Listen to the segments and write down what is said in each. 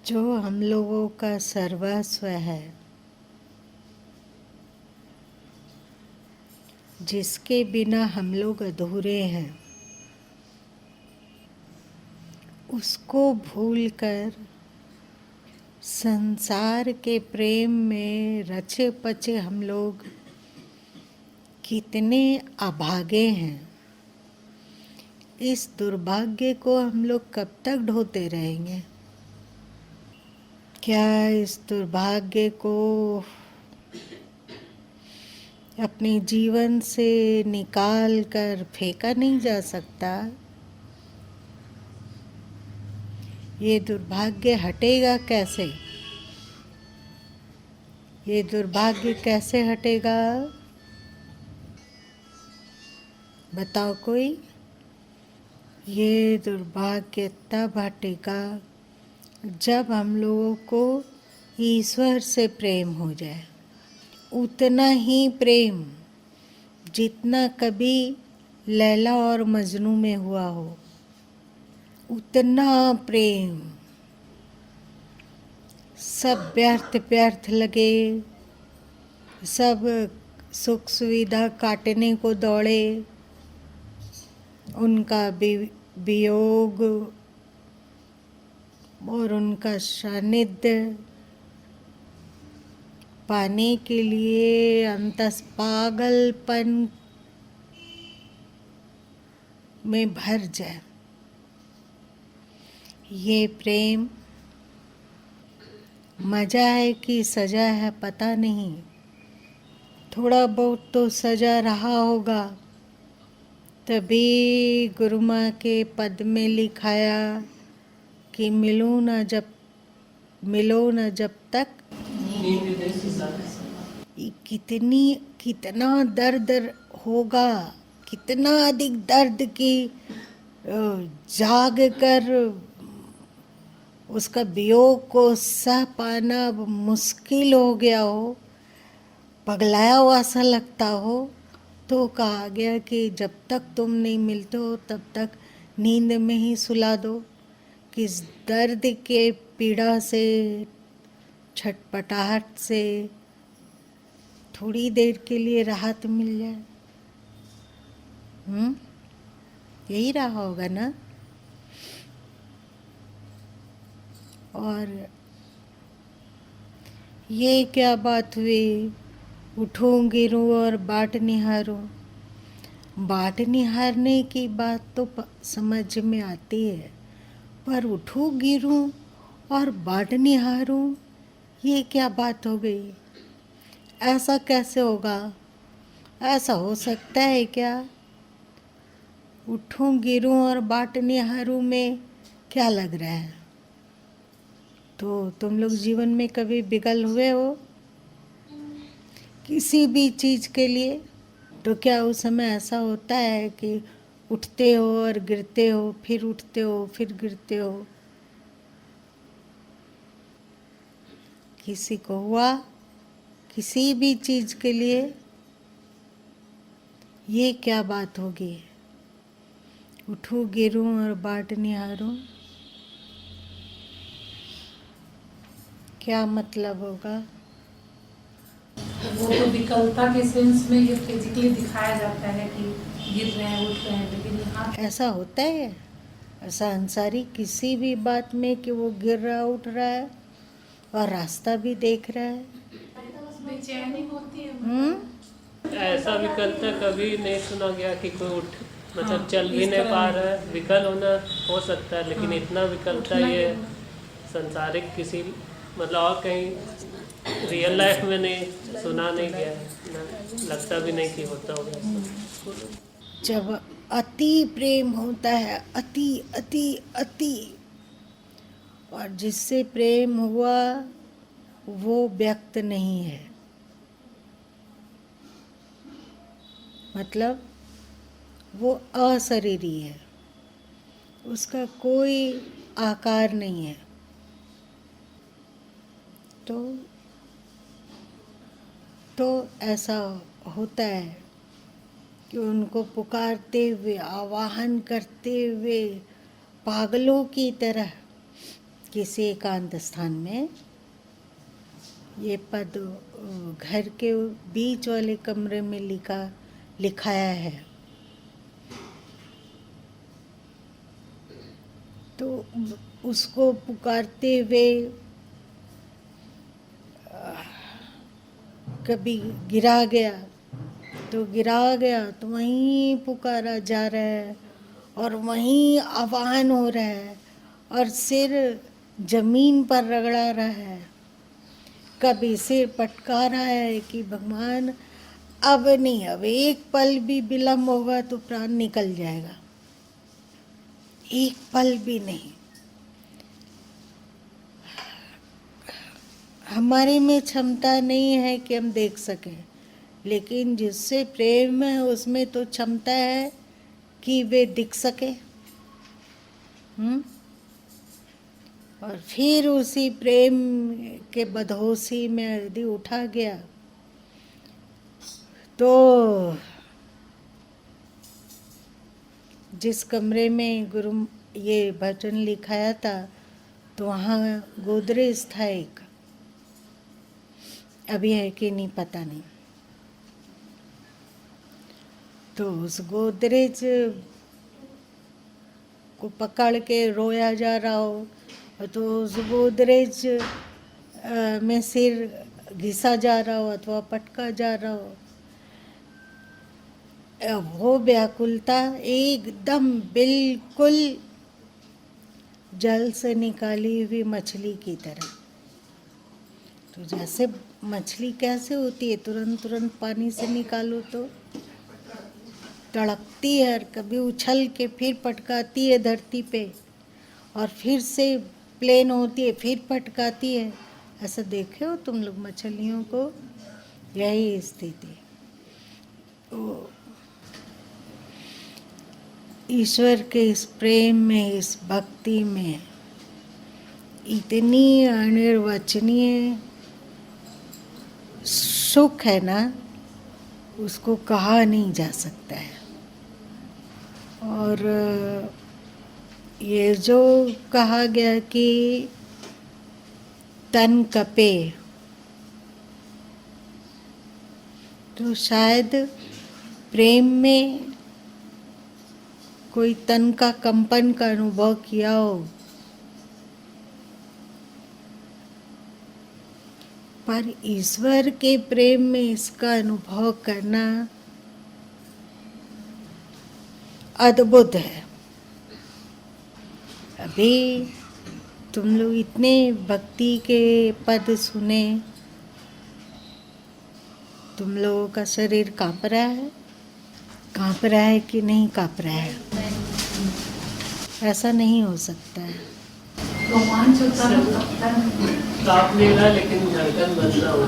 जो हम लोगों का सर्वस्व है, जिसके बिना हम लोग अधूरे हैं, उसको भूलकर संसार के प्रेम में रचे पचे हम लोग कितने अभागे हैं। इस दुर्भाग्य को हम लोग कब तक ढोते रहेंगे? क्या इस दुर्भाग्य को अपने जीवन से निकाल कर फेंका नहीं जा सकता? ये दुर्भाग्य हटेगा कैसे? ये दुर्भाग्य कैसे हटेगा? बताओ कोई। ये दुर्भाग्य तब हटेगा जब हम लोगों को ईश्वर से प्रेम हो जाए। उतना ही प्रेम जितना कभी लैला और मजनू में हुआ हो, उतना प्रेम। सब व्यर्थ व्यर्थ लगे, सब सुख सुविधा काटने को दौड़े, उनका वियोग और उनका सानिध्य पाने के लिए अंतस पागलपन में भर जाए। ये प्रेम मजा है कि सजा है पता नहीं, थोड़ा बहुत तो सजा रहा होगा, तभी गुरु माँ के पद में लिखाया कि मिलो न जब तक। कितना दर्द होगा, कितना अधिक दर्द की जाग कर उसका वियोग को सह पाना अब मुश्किल हो गया हो, पगलाया हुआ सा लगता हो, तो कहा गया कि जब तक तुम नहीं मिलते हो तब तक नींद में ही सुला दो, कि इस दर्द के पीड़ा से, छटपटाहट से थोड़ी देर के लिए राहत मिल जाए। यही रहा होगा ना। और ये क्या बात हुई, उठूं गिरूं और बाट निहारूं। बाट निहारने की बात तो समझ में आती है, पर उठूं गिरूं और बाट निहारूं, ये क्या बात हो गई? ऐसा कैसे होगा? ऐसा हो सकता है क्या? उठूं गिरूं और बाट निहारूं में क्या लग रहा है? तो तुम लोग जीवन में कभी विकल हुए हो किसी भी चीज़ के लिए? तो क्या उस समय ऐसा होता है कि उठते हो और गिरते हो, फिर उठते हो फिर गिरते हो? किसी को हुआ किसी भी चीज़ के लिए? ये क्या बात होगी? उठूं गिरूं और बाट निहारूं, क्या मतलब होगा? वो तो विकलता के सेंस में ये फिजिकली दिखाया जाता है कि गिर रहे हैं, उठ रहे हैं, लेकिन यहाँ ऐसा होता है ऐसा अंसारी किसी भी बात में कि वो गिर रहा उठ रहा है और रास्ता भी देख रहा है? बेचैनी होती है। ऐसा विकलता कभी नहीं सुना गया कि कोई उठ मतलब चल भी इस नहीं तरह पा नहीं। रहा है। विकल होना हो सकता है, लेकिन इतना विकलता उठना ये गिरना। संसारिक किसी मतलब और कहीं रियल लाइफ में नहीं सुना नहीं गया है ना, लगता भी नहीं कि होता होगा। जब अति प्रेम होता है, अति अति अति, और जिससे प्रेम हुआ वो व्यक्त नहीं है, मतलब वो अशरीरी है, उसका कोई आकार नहीं है। तो ऐसा होता है कि उनको पुकारते हुए, आवाहन करते हुए पागलों की तरह किसी एकांत स्थान में ये पद घर के बीच वाले कमरे में लिखाया है। तो उसको पुकारते हुए कभी गिरा गया तो वहीं पुकारा जा रहा है और वहीं आह्वान हो रहा है और सिर जमीन पर रगड़ा रहा है। कभी सिर पटका रहा है कि भगवान अब नहीं, अब एक पल भी विलम्ब होगा तो प्राण निकल जाएगा, एक पल भी नहीं। हमारे में क्षमता नहीं है कि हम देख सकें, लेकिन जिससे प्रेम है उसमें तो क्षमता है कि वे दिख सके। और फिर उसी प्रेम के बदहोशी में यदि उठा गया तो जिस कमरे में गुरु ये भजन लिखाया था तो वहाँ गोदरेज था एक, अभी है कि नहीं पता नहीं। तो उस गोदरेज को पकड़ के रोया जा रहा हो तो उस गोदरेज में सिर घिसा जा रहा हो अथवा पटका जा रहा हो, वो व्याकुलता एकदम बिल्कुल जल से निकाली हुई मछली की तरह। तो जैसे मछली कैसे होती है, तुरंत पानी से निकालो तो तड़पती है और कभी उछल के फिर पटकाती है धरती पे और फिर से प्लेन होती है फिर पटकाती है। ऐसा देखे हो तुम लोग मछलियों को? यही स्थिति। ईश्वर के इस प्रेम में, इस भक्ति में इतनी अनिर्वचनीय सुख है ना, उसको कहा नहीं जा सकता है। और ये जो कहा गया कि तन कपे, तो शायद प्रेम में कोई तन का कंपन का अनुभव किया हो, पर ईश्वर के प्रेम में इसका अनुभव करना अद्भुत है। अभी तुम लोग इतने भक्ति के पद सुने, तुम लोगों का शरीर काँप रहा है? काँप रहा है कि नहीं काँप रहा है? ऐसा नहीं हो सकता है। रोमांच होता है, काँप नहीं रहा लेकिन धड़कन बन रहा हो।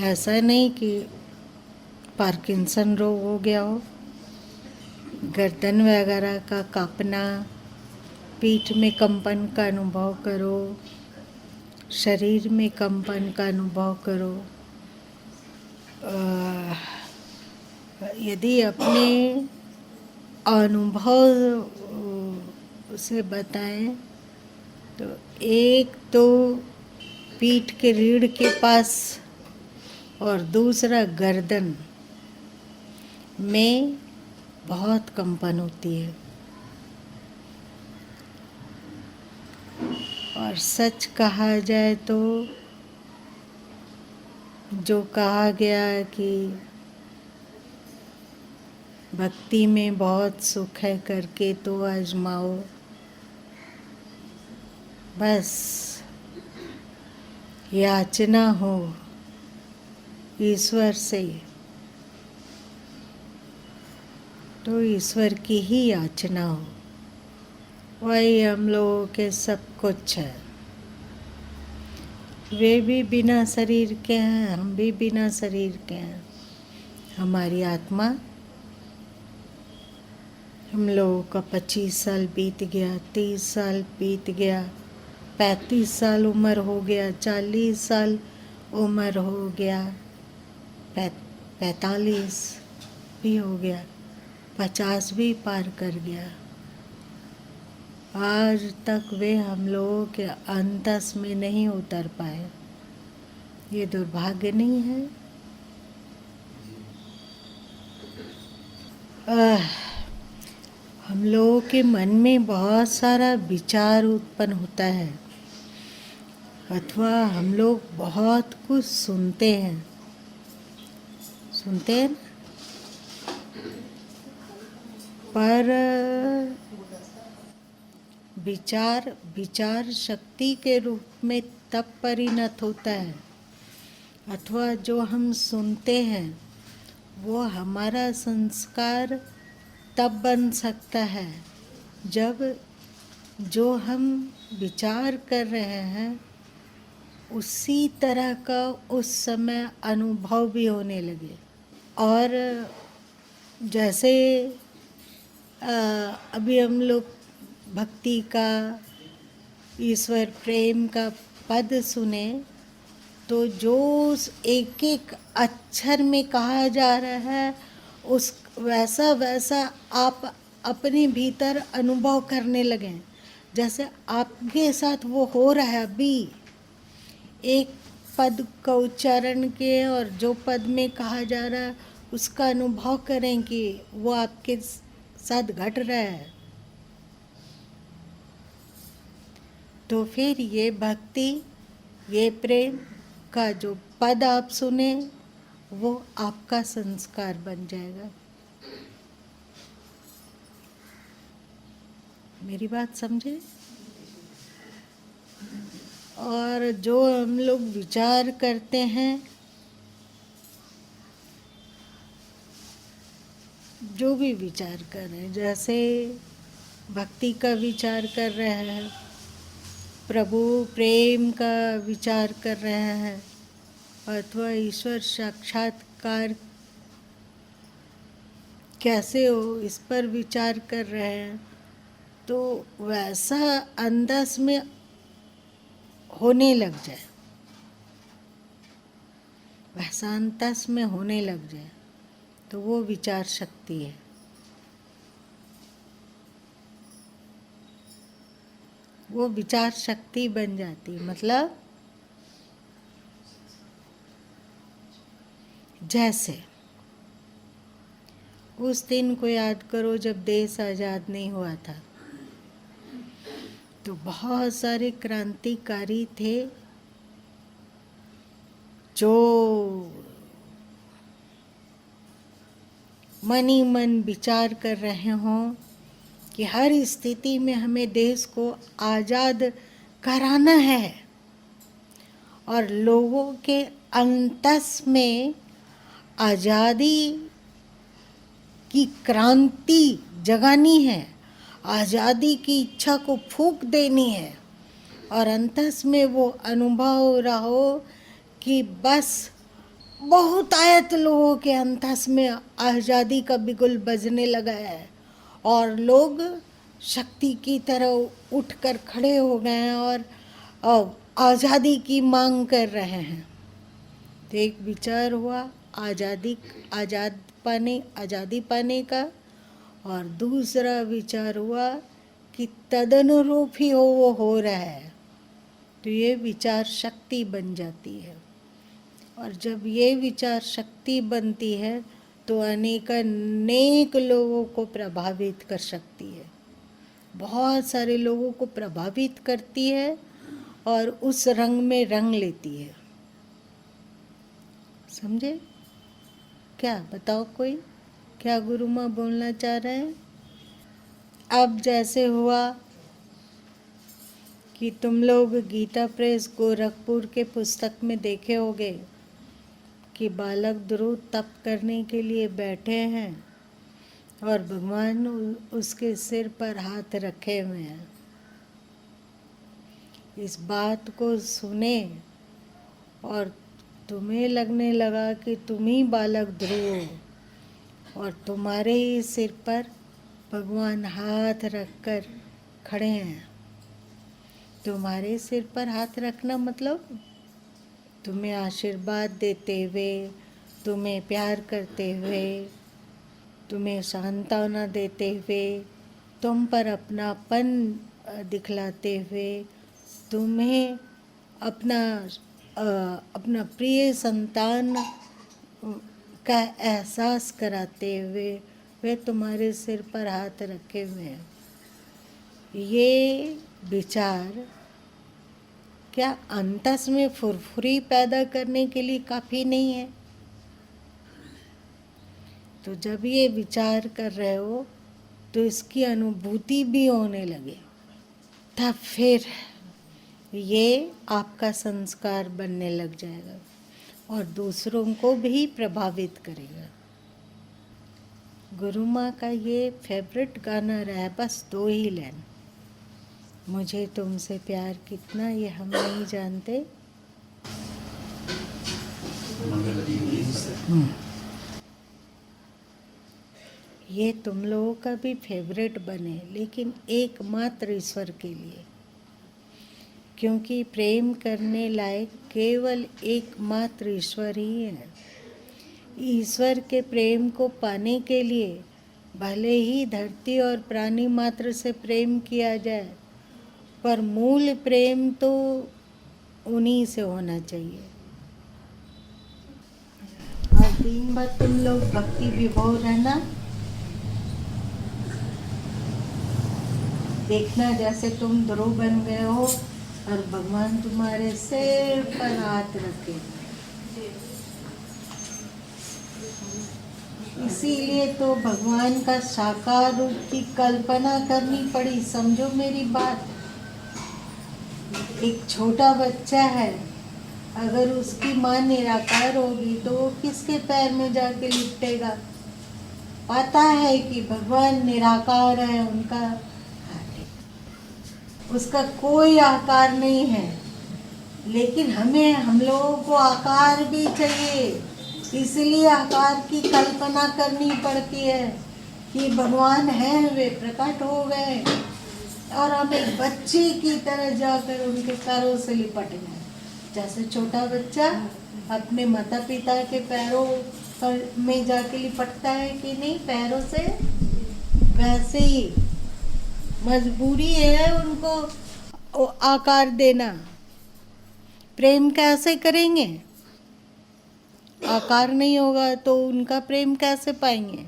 ऐसा नहीं कि पार्किंसन रोग हो गया हो, गर्दन वगैरह का कांपना, पीठ में कंपन का अनुभव करो, शरीर में कंपन का अनुभव करो। यदि अपने अनुभव से बताएं तो एक तो पीठ के रीढ़ के पास और दूसरा गर्दन में बहुत कंपन होती है। और सच कहा जाए तो जो कहा गया कि भक्ति में बहुत सुख है करके तो आजमाओ, बस याचना हो ईश्वर से तो ईश्वर की ही याचना हो, वही हम लोगों के सब कुछ है। वे भी बिना शरीर के हैं, हम भी बिना शरीर के हैं। हमारी आत्मा, हम लोगों का 25 साल बीत गया, 30 साल बीत गया, 35 साल उम्र हो गया, 40 साल उम्र हो गया, 45 भी हो गया, 50 भी पार कर गया। आज तक वे हम लोगों के अंतस में नहीं उतर पाए। ये दुर्भाग्य नहीं है? हम लोगों के मन में बहुत सारा विचार उत्पन्न होता है, अथवा हम लोग बहुत कुछ सुनते हैं ना? पर विचार शक्ति के रूप में तब परिणत होता है, अथवा जो हम सुनते हैं वो हमारा संस्कार तब बन सकता है जब जो हम विचार कर रहे हैं उसी तरह का उस समय अनुभव भी होने लगे। और जैसे अभी हम लोग भक्ति का, ईश्वर प्रेम का पद सुने तो जो उस एक एक अक्षर में कहा जा रहा है उस वैसा आप अपने भीतर अनुभव करने लगे, जैसे आपके साथ वो हो रहा है। अभी एक पद का उच्चारण के और जो पद में कहा जा रहा है उसका अनुभव करें कि वो आपके साथ घट रहा है। तो फिर ये भक्ति, ये प्रेम का जो पद आप सुने वो आपका संस्कार बन जाएगा। मेरी बात समझे? और जो हम लोग विचार करते हैं, जो भी विचार कर रहे हैं, जैसे भक्ति का विचार कर रहे हैं, प्रभु प्रेम का विचार कर रहे हैं, अथवा ईश्वर साक्षात्कार कैसे हो इस पर विचार कर रहे हैं, तो वैसा अंदस में होने लग जाए, वैसा अंतस में होने लग जाए तो वो विचार शक्ति है। वो विचार शक्ति बन जाती। मतलब जैसे उस दिन को याद करो जब देश आज़ाद नहीं हुआ था, तो बहुत सारे क्रांतिकारी थे जो मन ही मन विचार कर रहे हों कि हर स्थिति में हमें देश को आज़ाद कराना है और लोगों के अंतस में आज़ादी की क्रांति जगानी है, आज़ादी की इच्छा को फूंक देनी है, और अंतस में वो अनुभव हो रहा हो कि बस बहुत आयत लोगों के अंतस में आज़ादी का बिगुल बजने लगा है और लोग शक्ति की तरह उठकर खड़े हो गए हैं और आज़ादी की मांग कर रहे हैं। तो एक विचार हुआ आज़ादी पाने का, और दूसरा विचार हुआ कि तदनुरूप ही वो हो रहा है, तो ये विचार शक्ति बन जाती है। और जब ये विचार शक्ति बनती है तो अनेक लोगों को प्रभावित कर सकती है, बहुत सारे लोगों को प्रभावित करती है और उस रंग में रंग लेती है। समझे? क्या बताओ, कोई क्या गुरु माँ बोलना चाह रहे हैं? अब जैसे हुआ कि तुम लोग गीता प्रेस गोरखपुर के पुस्तक में देखे होंगे कि बालक ध्रुव तप करने के लिए बैठे हैं और भगवान उसके सिर पर हाथ रखे हुए हैं। इस बात को सुने और तुम्हें लगने लगा कि तुम ही बालक ध्रुव हो और तुम्हारे ही सिर पर भगवान हाथ रखकर खड़े हैं। तुम्हारे सिर पर हाथ रखना मतलब तुम्हें आशीर्वाद देते हुए, तुम्हें प्यार करते हुए, तुम्हें सांत्वना देते हुए, तुम पर अपनापन दिखलाते हुए, तुम्हें अपना प्रिय संतान का एहसास कराते हुए वे तुम्हारे सिर पर हाथ रखे हुए हैं। ये विचार क्या अंतस में फुरफुरी पैदा करने के लिए काफ़ी नहीं है? तो जब ये विचार कर रहे हो तो इसकी अनुभूति भी होने लगे, तब फिर ये आपका संस्कार बनने लग जाएगा और दूसरों को भी प्रभावित करेगा। गुरु माँ का ये फेवरेट गाना रहा है, बस 2 ही लाइन, मुझे तुमसे प्यार कितना ये हम नहीं जानते। ये तुम लोगों का भी फेवरेट बने, लेकिन एकमात्र ईश्वर के लिए, क्योंकि प्रेम करने लायक केवल एकमात्र ईश्वर ही है। ईश्वर के प्रेम को पाने के लिए भले ही धरती और प्राणी मात्र से प्रेम किया जाए, पर मूल प्रेम तो उन्हीं से होना चाहिए। और दिन भर तुम लोग भक्ति विभोर रहना, देखना जैसे तुम ध्रुव बन गए हो और भगवान तुम्हारे सिर पर हाथ रखे। इसीलिए तो भगवान का साकार रूप की कल्पना करनी पड़ी। समझो मेरी बात, एक छोटा बच्चा है, अगर उसकी माँ निराकार होगी तो वो किसके पैर में जाके लिपटेगा? पता है कि भगवान निराकार है, उसका कोई आकार नहीं है, लेकिन हम लोगों को आकार भी चाहिए। इसलिए आकार की कल्पना करनी पड़ती है कि भगवान हैं, वे प्रकट हो गए और हम एक बच्चे की तरह जाकर उनके पैरों से लिपट गए। जैसे छोटा बच्चा अपने माता पिता के पैरों पर में जाके लिपटता है कि नहीं पैरों से, वैसे ही मजबूरी है उनको आकार देना। प्रेम कैसे करेंगे? आकार नहीं होगा तो उनका प्रेम कैसे पाएंगे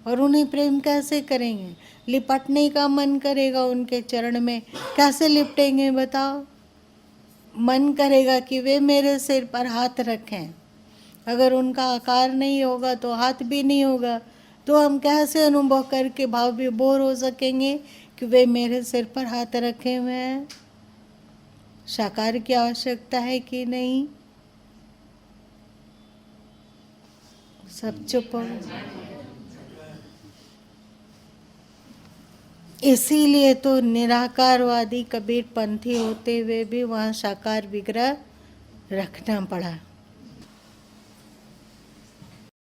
और उन्हें प्रेम कैसे करेंगे? लिपटने का मन करेगा उनके चरण में, कैसे लिपटेंगे बताओ? मन करेगा कि वे मेरे सिर पर हाथ रखें, अगर उनका आकार नहीं होगा तो हाथ भी नहीं होगा, तो हम कैसे अनुभव करके भाव विभोर हो सकेंगे कि वे मेरे सिर पर हाथ रखे हुए हैं? साकार की आवश्यकता है कि नहीं? सब चुप हो। इसीलिए तो निराकारवादी कबीर पंथी होते हुए भी वहाँ साकार विग्रह रखना पड़ा।